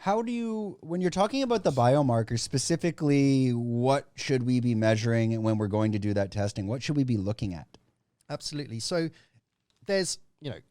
How do you, when you're talking about the biomarkers, specifically, what should we be measuring and when we're going to do that testing? What should we be looking at? Absolutely. So there's,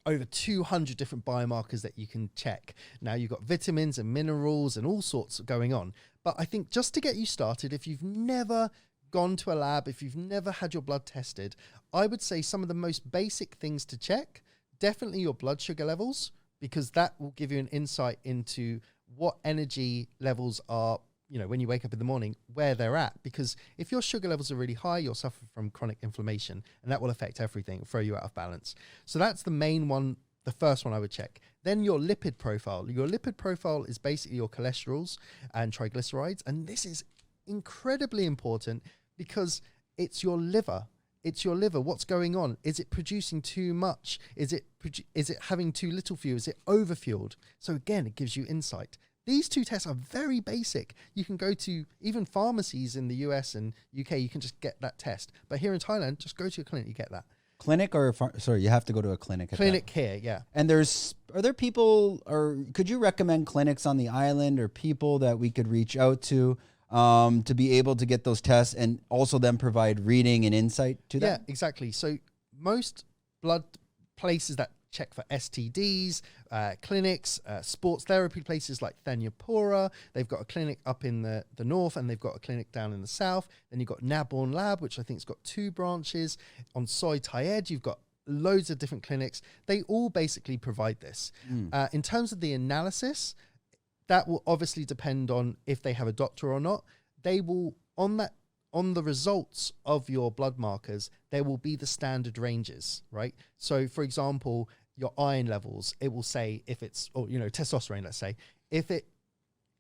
over 200 different biomarkers that you can check. Now you've got vitamins and minerals and all sorts going on. But I think just to get you started, if you've never gone to a lab, if you've never had your blood tested, I would say some of the most basic things to check, definitely your blood sugar levels, because that will give you an insight into what energy levels are, when you wake up in the morning, where they're at. Because if your sugar levels are really high, you'll suffer from chronic inflammation, and that will affect everything, throw you out of balance. So that's the main one, the first one I would check. Then your lipid profile. Your lipid profile is basically your cholesterols and triglycerides. And this is incredibly important because it's your liver. It's your liver. What's going on? Is it producing too much? Is it having too little fuel? Is it overfueled? So again, it gives you insight. These two tests are very basic. You can go to even pharmacies in the US and UK. You can just get that test. But here in Thailand, just go to a clinic, you get that. Clinic or, sorry, you have to go to a clinic. Clinic here, yeah. And are there people, or could you recommend clinics on the island or people that we could reach out to be able to get those tests and also then provide reading and insight to that? Yeah, exactly. So most blood places that check for STDs, clinics, sports therapy places like Thanyapura, they've got a clinic up in the north and they've got a clinic down in the south. Then you've got Naborn Lab, which I think has got 2 branches. On Soi Thaied, you've got loads of different clinics. They all basically provide this. In terms of the analysis, that will obviously depend on if they have a doctor or not. They will, on the results of your blood markers, there will be the standard ranges, right? So for example, your iron levels, it will say if it's, or, testosterone, let's say, if it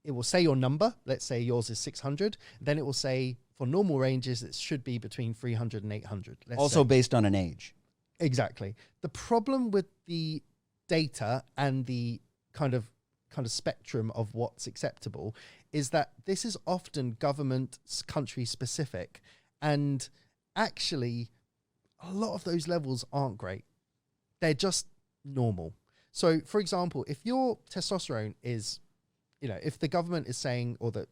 will say your number, let's say yours is 600, then it will say for normal ranges, it should be between 300 and 800. Also based on an age. Exactly. The problem with the data and the kind of spectrum of what's acceptable is that this is often government country specific, and actually a lot of those levels aren't great. They're just normal. So for example, if your testosterone is, if the government is saying, or the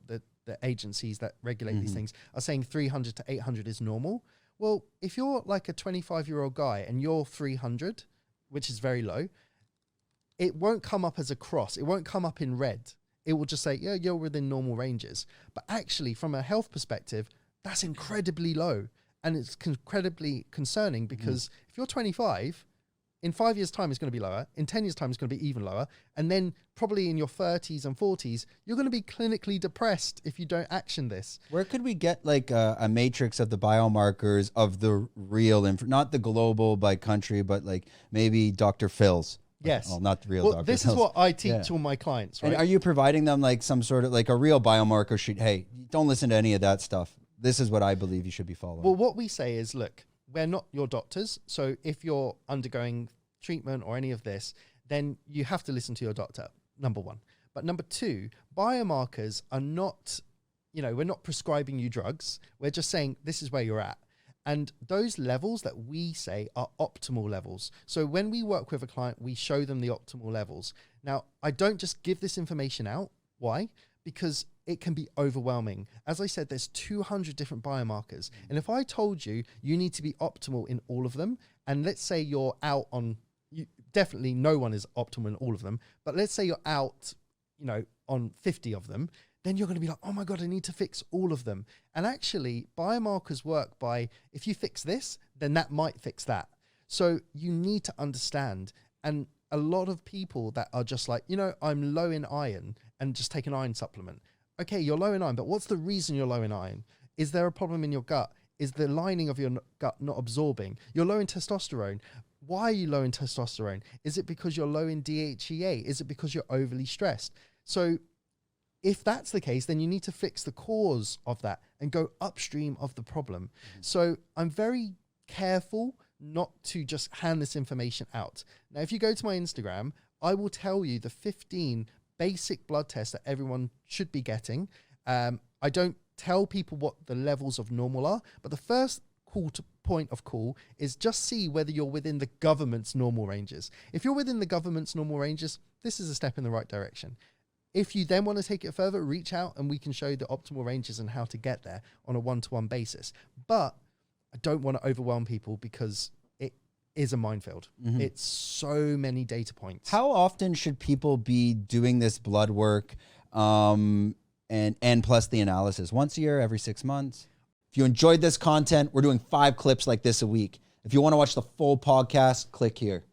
agencies that regulate these things are saying 300 to 800 is normal, well, if you're like a 25-year-old guy and you're 300, which is very low, it won't come up as a cross. It won't come up in red. It will just say, yeah, you're within normal ranges. But actually, from a health perspective, that's incredibly low. And it's incredibly concerning because if you're 25, in 5 years' time, it's going to be lower. In 10 years' time, it's going to be even lower. And then probably in your 30s and 40s, you're going to be clinically depressed if you don't action this. Where could we get like a matrix of the biomarkers of the real, not the global by country, but like maybe Dr. Phil's? Yes. Well, not the real doctor. This is what I teach all my clients, right? And are you providing them like some sort of like a real biomarker sheet? Hey, don't listen to any of that stuff. This is what I believe you should be following. Well, what we say is, look, we're not your doctors. So if you're undergoing treatment or any of this, then you have to listen to your doctor, number one. But number two, biomarkers are not, we're not prescribing you drugs. We're just saying this is where you're at. And those levels that we say are optimal levels. So when we work with a client, we show them the optimal levels. Now, I don't just give this information out. Why? Because it can be overwhelming. As I said, there's 200 different biomarkers. And if I told you, you need to be optimal in all of them, and let's say you're out on, definitely no one is optimal in all of them, but let's say you're out, on 50 of them, then you're going to be like, oh my God, I need to fix all of them. And actually, biomarkers work by, if you fix this, then that might fix that. So you need to understand. And a lot of people that are just like, I'm low in iron and just take an iron supplement. Okay, you're low in iron, but what's the reason you're low in iron? Is there a problem in your gut? Is the lining of your gut not absorbing? You're low in testosterone. Why are you low in testosterone? Is it because you're low in DHEA? Is it because you're overly stressed? So if that's the case, then you need to fix the cause of that and go upstream of the problem. So I'm very careful not to just hand this information out. Now, if you go to my Instagram, I will tell you the 15 basic blood tests that everyone should be getting. I don't tell people what the levels of normal are, but the first point of call is just see whether you're within the government's normal ranges. If you're within the government's normal ranges, this is a step in the right direction. If you then want to take it further, reach out and we can show you the optimal ranges and how to get there on a one-to-one basis. But I don't want to overwhelm people because it is a minefield. It's so many data points. How often should people be doing this blood work and plus the analysis? Once a year, every 6 months? If you enjoyed this content, we're doing 5 clips like this a week. If you want to watch the full podcast, click here.